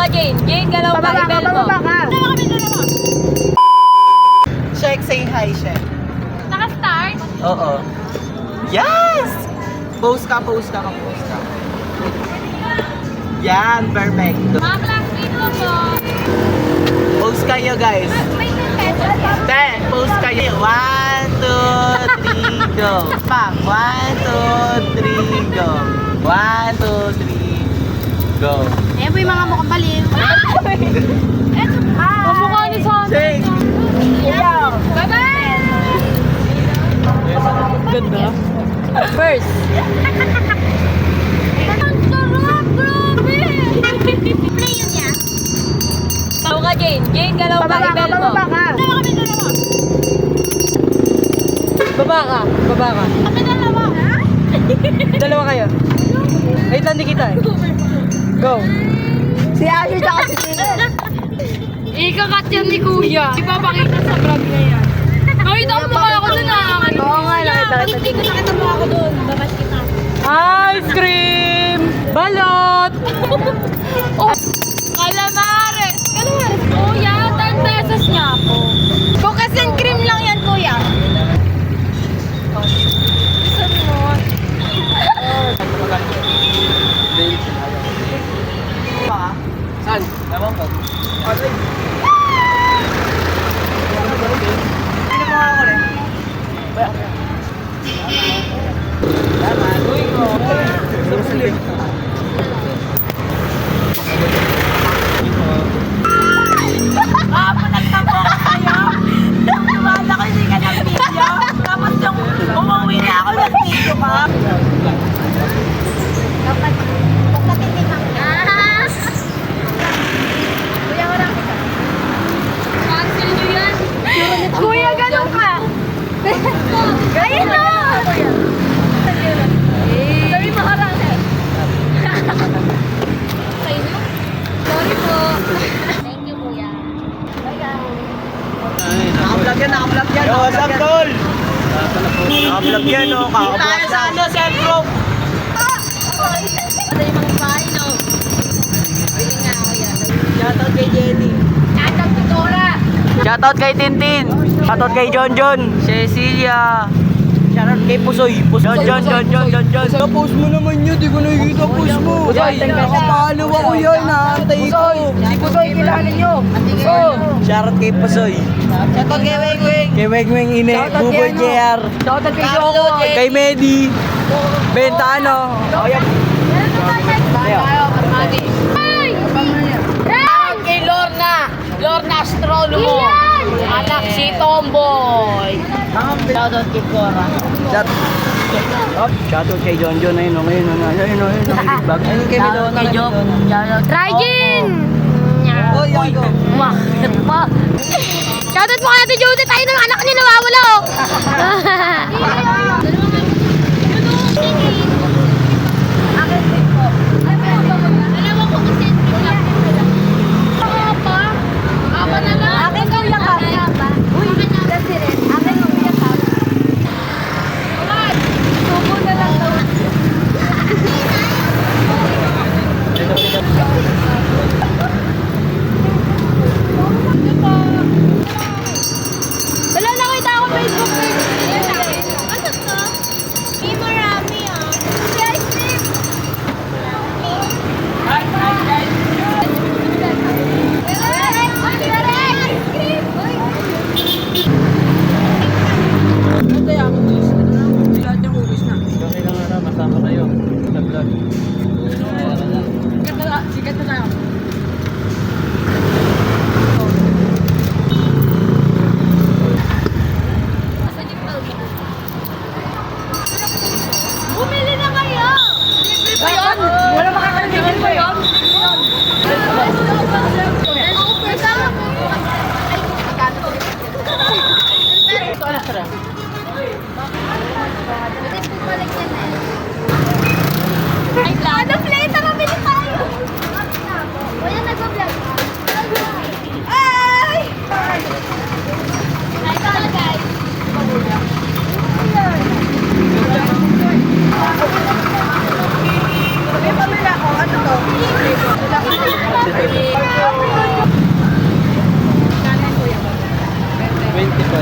ka, Jane. Jane, galaw ka. Ibel mo. Pababa ka. Shek, say hi, Shek. Naka-start? Oo. Yes! Post ka. Yan, perfect. Mga classmate mo po. Post kayo, guys. May 10 pesos yan. 10, post kayo. 1, 2, 3, go. Pang, 1, 2, 3, go. 1, 2, 3, go. Ayan po yung mga mukhang baliw. Kamukha ni Son. Shake! Bye-bye! Ganda. First. Ang sarap, grabe! Play yun niya. Galaw ka, Jane. Jane, galaw ka. Ibel mo. Pababa ka. Baba ka. Kami dalawa. Dalawa kayo. Wait lang, di kita eh. Go. Si Asher tsaka si Steven. Ikakat yan ni Kuya. Ipapakita sa vlog na yan. Nakita mo mukha ako dun ah. Oo nga, nakita mo ako doon. Babas kita. Ice cream! Balot! Oh, calamares. Calamares. Kuya, 10 pesos niya ako. Focus and cream lang yan, kuya. Saan? Ewan ko. Sino mo ako rin? Nagtampo ko sa'yo. Lumala ko hindi ka ng video. Tapos yung umuwi na ako ng video ka. Dapat pagkatitingan ka. Kuya, wala kita. Cancel nyo yan. Kuya, ganun ka. Ayun na! Sabi mo harang eh. Sorry po. Thank you, kuya. Naka-vlog yan. Yo, what's up, tol? Naka-vlog yan, no? Kaka-vlog sa ano, sentro. Ito yung mga bahay, no? Bili nga ako yan. Shoutout kay Jenny. Tatang Pitora. Shoutout kay Tintin. Shoutout kay John. Cecilia. Shoutout kay Pusoy. John. Post mo naman yun, di ko nakikita post mo. Nakapalo ako yan, naantay ko. Si Pusoy, kilala nyo. Shoutout kay Pusoy. Shoutout kay Weng. Kay Weng Ine. Shoutout kay Buboy ano? JR. Shoutout kay Joko. Kay Medi. Bentano. Shoutout kay Lorna. Lorna Astrologo. Anak si Tomboy. Shoutout kay Cora. Shoutout kay John. Ayun. Bag. Ayun kay Medona. Try, Jane! Oy, Yago. Bakit pa? Shoutout mo kay Ate Jody. Tayo ng anak niya nawawala oh. Akin kuya ka. Uy, kasi rin. Akin kuya ka. Subo na lang daw. Wala, nakita ako Facebook page. 25.